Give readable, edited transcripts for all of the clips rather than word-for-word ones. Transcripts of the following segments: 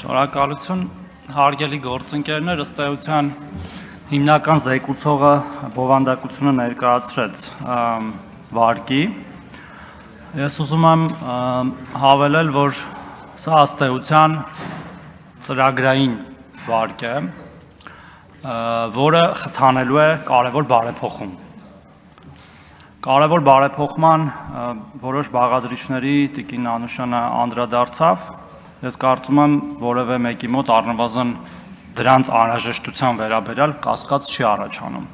Շնորհակալություն, հարգելի գործընկերներ, ըստ էության հիմնական զեկուցողը բովանդակությունը ներկայացրեց վարկի։ Ես ուզում եմ հավելել, որ սա ըստ էության ծրագրային վարկ է, որը խթանելու է կարևոր բարեփոխում։ Կարևոր բարեփոխման որոշ բաղադրիչների տիկին Անուշյանը անդրադարձավ։ Ես կարծում եմ, որևէ մեկի մոտ առնվազն դրանց անհրաժեշտության վերաբերյալ կասկած չի առաջանում։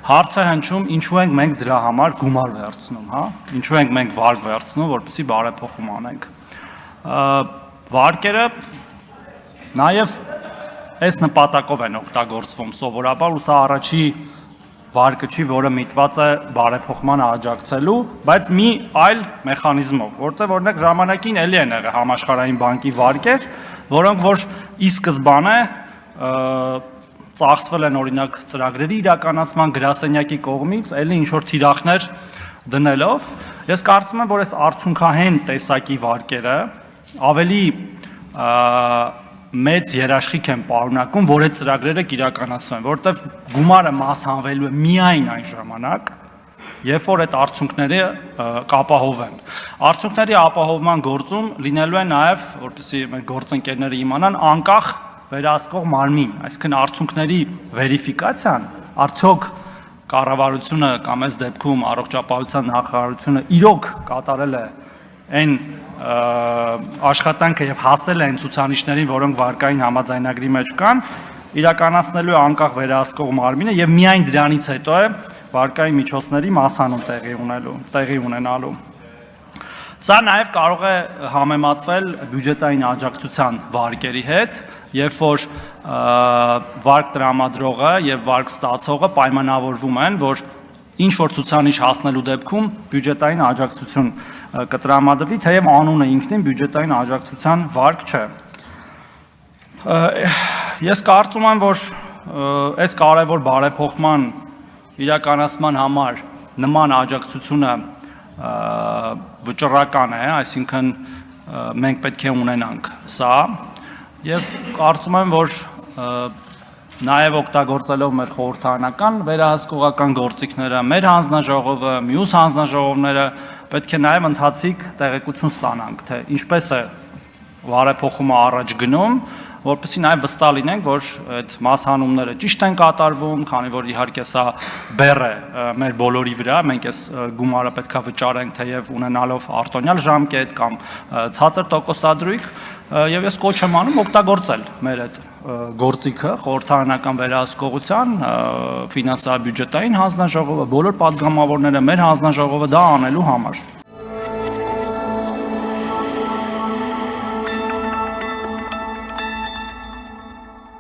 Հարցը հնչում, ինչու ենք մենք դրա համար գումար վերցնում, հա? Ինչու ենք մենք վարկ վերցնում, որպեսզի բարեփոխում անենք։ Վարկերը նաև այս նպատակով են օգտագործվում սովորաբար, ու սա առաջի վարկը չի, որը միտված է բարեփոխման աջակցելու, բայց մի այլ մեխանիզմով, որտեղ օրինակ ժամանակին էլի են եղել համաշխարհային բանկի վարկեր, որոնք որ ի սկզբանե ծախսվել են օրինակ ծրագրերի իրականացման գրասենյակի կողմից, էլի ինչ որ թիրախներ դնելով։ Ես կարծում եմ, որ այս արդյունքահեն տեսակի վարկերը ավելի մեծ երաշխիք են պարունակում, որ այդ ծրագրերը կիրականացվեն, որովհետև գումարը մասհանվելու է միայն այն ժամանակ, երբ որ այդ արդյունքները կապահովեն։ Արդյունքների ապահովման գործում լինելու է նաև, որպեսզի մեր գործընկերները իմանան, անկախ վերահսկող մարմին, այսինքն արդյունքների վերիֆիկացիան, արդյոք կառավարությունը կամ այս դեպքում առողջապահության նախարարությունը իրոք կատարել է այն աշխատանքը եւ հասել է այն ցուցանիշներին, որոնք վարկային համաձայնագրի մեջ կան, իրականացնելու է անկախ վերահսկող մարմինը եւ միայն դրանից հետո է վարկային միջոցների մասանում տեղի ունենալու։ Սա նաեւ կարող է համեմատվել բյուջետային աջակցության վարկերի հետ, երբ որ վարկ տրամադրողը եւ վարկ ստացողը պայմանավորվում են, որ ինչ որ ցուցանիշ հասնելու դեպքում բյուջետային աջակցություն կտրամադրվի, թեև անունը ինքնին բյուջետային աջակցության վարկ չէ։ Ես կարծում եմ, որ այս կարևոր բարեփոխման իրականացման համար նման աջակցությունը վճռական է, այսինքն մենք պետք է ունենանք սա, եւ կարծում եմ, որ նաև օգտագործելով մեր խորհրդարանական վերահսկողական գործիքները, մեր հանձնաժողովը, մյուս հանձնաժողովները պետք է նաև ընթացիկ տեղեկություն ստանանք, թե ինչպես է բարեփոխումը առաջ գնում, որպեսզի նաև վստահ լինենք, որ այդ մասհանումները ճիշտ են կատարվում, քանի որ իհարկե սա բեռ է մեր բոլորի վրա, մենք այս գումարը պետք է վճարենք, թեև ունենալով արտոնյալ ժամկետ կամ ցածր տոկոսադրույք, եւ ես կոչ եմ անում օգտագործել մեր այդ գործիքը խորհրդարանական վերահսկողության, ֆինանսա-բյուջետային հանձնաժողովը, բոլոր պատգամավորները, մեր հանձնաժողովը դա անելու համար։